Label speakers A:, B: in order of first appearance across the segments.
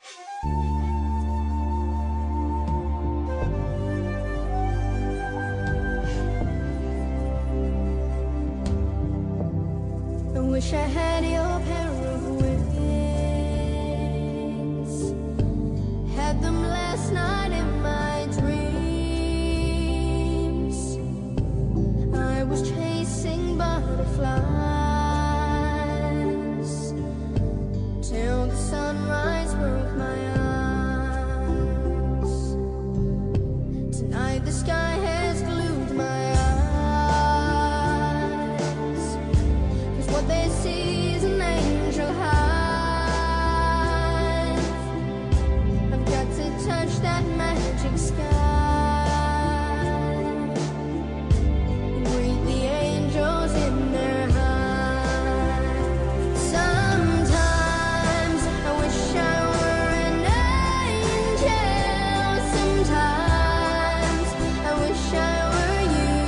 A: I wish I had your pair of wings. Had them last night in my dreams. I was chasing butterflies till the sunrise broke my eyes. Tonight the sky has glued my eyes, 'cause what they see is an angel hive. I've got to touch that magic sky and greet the angels in their hive. Sometimes I wish I were an angel. Sometimes I wish I were you.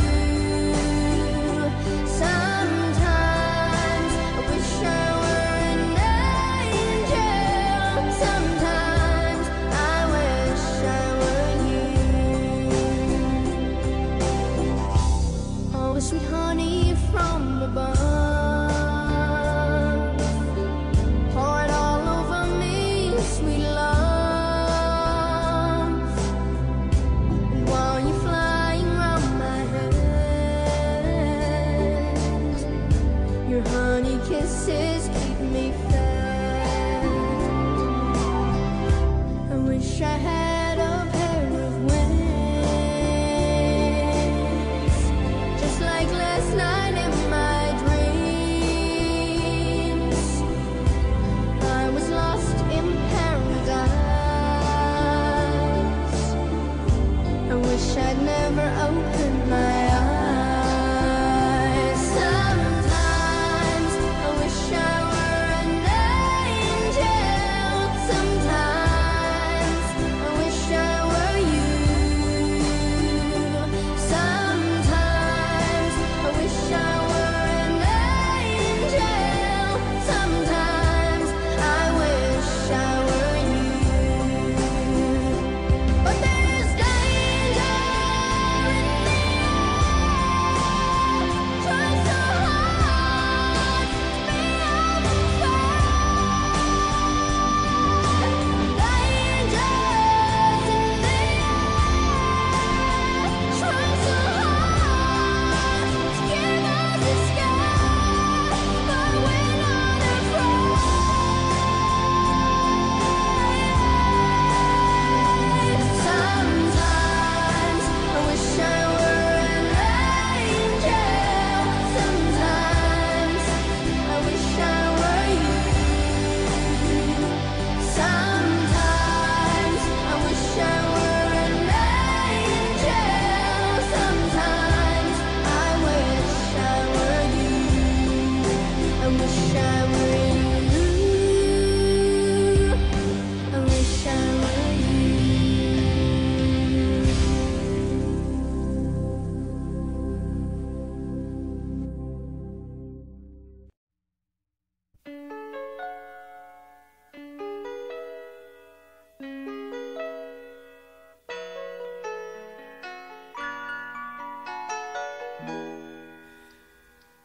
A: Sometimes I wish I were an angel. Sometimes I wish I were you. Oh, sweet honey from above, pour it all over me, sweet love. And while you're flying round my head, your honey kisses keep me fed. I wish I had a pair of wings, just like last night in my dreams. I was lost in paradise. I wish I'd never opened my eyes. Sometimes I wish I were an angel. Sometimes I wish I were you. Sometimes I wish I were an angel. Sometimes I wish I were you. But there's danger in the air. Try so hard to be unfair. Danger's in the air. Try so hard to give us escape, but we're not afraid. Sometimes I wish I were an angel. Sometimes I wish I were you. Sometimes I wish I were an angel. Sometimes I wish I were you. I wish I were you. I wish I were you.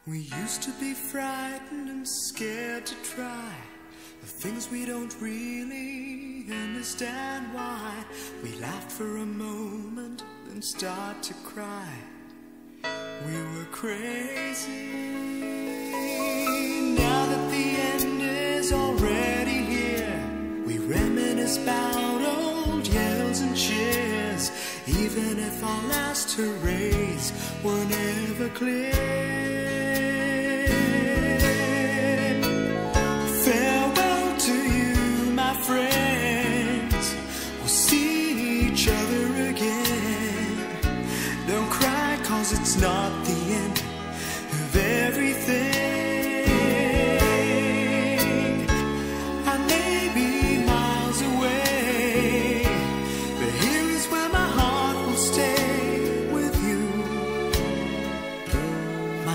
B: We used to be frightened and scared to try the things we don't really understand why. We laughed for a moment, then start to cry. We were crazy. Now that the end is already here, we reminisce about old yells and cheers, even if our last hurrays were never clear. Farewell to you, my friends. We'll see each other again. Don't cry, 'cause it's not the end of everything. I may be miles away, but here is where my heart will stay with you. My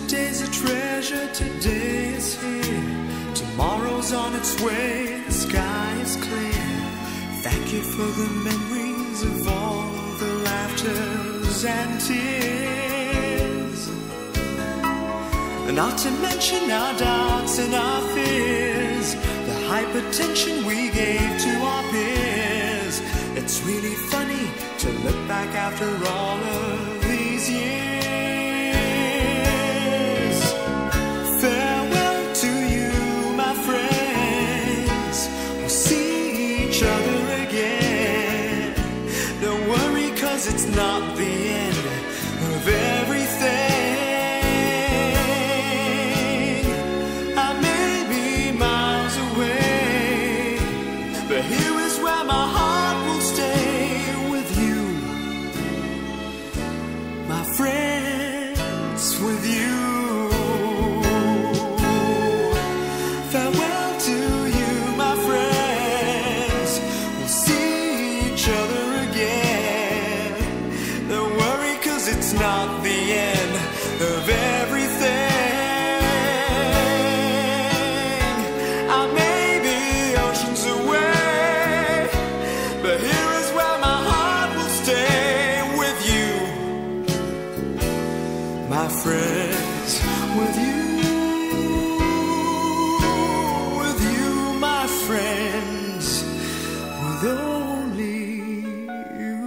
B: Yesterday's a treasure, today is here. Tomorrow's on its way, the sky is clear. Thank you for the memories of all the laughters and tears. Not to mention our doubts and our fears, the hypertension we gave to our peers. It's really funny to look back after all of these years. Farewell to you, my friends. We'll see each other again. Don't worry, 'cause it's not the end of everything. I may be miles away, but here is where my heart will stay with you, my friends, with you. Farewell to you, my friends. We'll see each other again. Don't worry, 'cause it's not the end of everything. I may be oceans away, but here is where my heart will stay with you, my friends, with you, my friends, with only you.